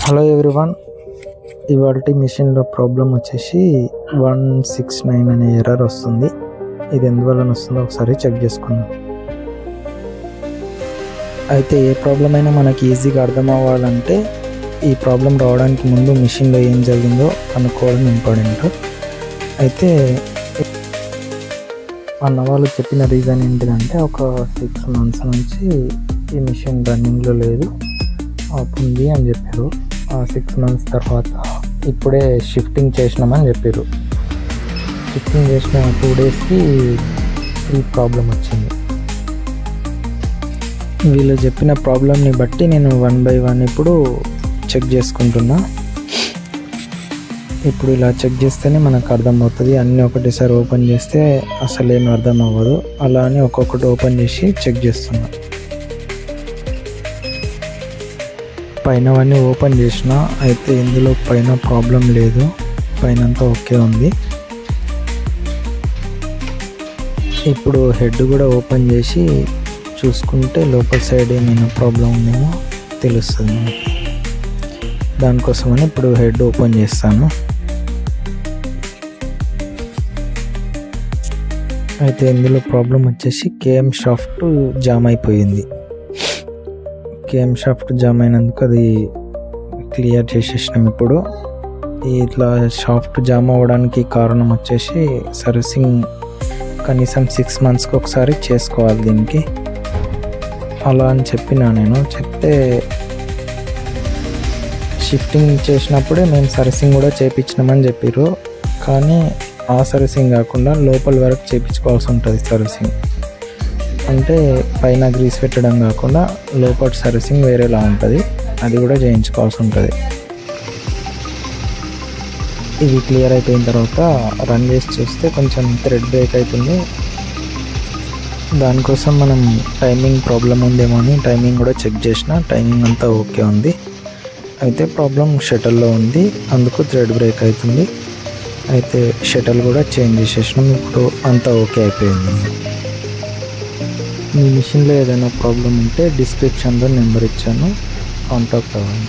Hello everyone, ఇవాల్టి మిషన్లో problem వచ్చేసి 169 అనే ఎర్రర్ వస్తుంది. ఇది ఎందువల్ల వస్తుందో ఒకసారి చెక్ చేసుకుందాం. అయితే ఏ ప్రాబ్లం అయినా మనకి ఈజీగా అర్థం అవ్వాలంటే ఈ ప్రాబ్లం రావడానికి ముందు మిషన్లో ఏం జరిగిందో కనుక్కోవడం ఇంపార్టెంట్. అయితే అన్న వాళ్ళు చెప్పిన రీజన్ ఏంటిదంటే, ఒక 6 months నుంచి ఈ మిషన్ రన్నింగ్లో లేదు, ఆఫ్ ఉంది అని చెప్పారు. ఆ 6 months తర్వాత ఇప్పుడే షిఫ్టింగ్ చేసినామని చెప్పారు. షిఫ్టింగ్ చేసిన 2 daysకి ఈ ప్రాబ్లం వచ్చింది. వీళ్ళు చెప్పిన ప్రాబ్లమ్ని బట్టి నేను 1 by 1 ఇప్పుడు చెక్ చేసుకుంటున్నా. ఇప్పుడు ఇలా చెక్ చేస్తేనే మనకు అర్థమవుతుంది. అన్నీ ఒకటేసారి ఓపెన్ చేస్తే అసలు ఏమి అర్థం అవ్వదు. అలా అని ఒక్కొక్కటి ఓపెన్ చేసి చెక్ చేస్తున్నా. పైనవన్నీ ఓపెన్ చేసిన, అయితే ఇందులో పైన ప్రాబ్లం లేదు, పైన అంతా ఓకే ఉంది. ఇప్పుడు హెడ్ కూడా ఓపెన్ చేసి చూసుకుంటే లోపల సైడ్ ఏమైనా ప్రాబ్లం ఉందేమో తెలుస్తుంది మనకి. దానికోసమని ఇప్పుడు హెడ్ ఓపెన్ చేస్తాను. అయితే ఇందులో ప్రాబ్లం వచ్చేసి కేఎం షాఫ్ట్ జామ్ అయిపోయింది. కేఎం షాఫ్ట్ జామ్ అయినందుకు అది క్లియర్ చేసేసినాం. ఇప్పుడు ఇట్లా షాఫ్ట్ జామ్ అవ్వడానికి కారణం వచ్చేసి సర్వీసింగ్ కనీసం 6 monthsకి ఒకసారి చేసుకోవాలి దీనికి. అలా అని నేను చెప్తే షిఫ్టింగ్ చేసినప్పుడే మేము సర్వీసింగ్ కూడా చేయించినామని చెప్పారు. కానీ ఆ సర్వీసింగ్ కాకుండా లోపల వరకు చేయించుకోవాల్సి ఉంటుంది. సర్వీసింగ్ అంటే పైన గ్రీస్ పెట్టడం కాకుండా లోపల సర్వీసింగ్ వేరేలా ఉంటుంది, అది కూడా చేయించుకోవాల్సి ఉంటుంది. ఇది క్లియర్ అయిపోయిన తర్వాత రన్ చేసి చూస్తే కొంచెం థ్రెడ్ బ్రేక్ అవుతుంది. దానికోసం మనం టైమింగ్ ప్రాబ్లం ఉందేమో అని టైమింగ్ కూడా చెక్ చేసిన, టైమింగ్ అంతా ఓకే ఉంది. అయితే ప్రాబ్లం షటిల్లో ఉంది, అందుకు థ్రెడ్ బ్రేక్ అవుతుంది. అయితే షటిల్ కూడా చేంజ్ చేసేసినాం, ఇప్పుడు అంతా ఓకే అయిపోయింది. మీ మిషన్లో ఏదైనా ప్రాబ్లం ఉంటే డిస్క్రిప్షన్లో నెంబర్ ఇచ్చాను, కాంటాక్ట్ అవ్వండి.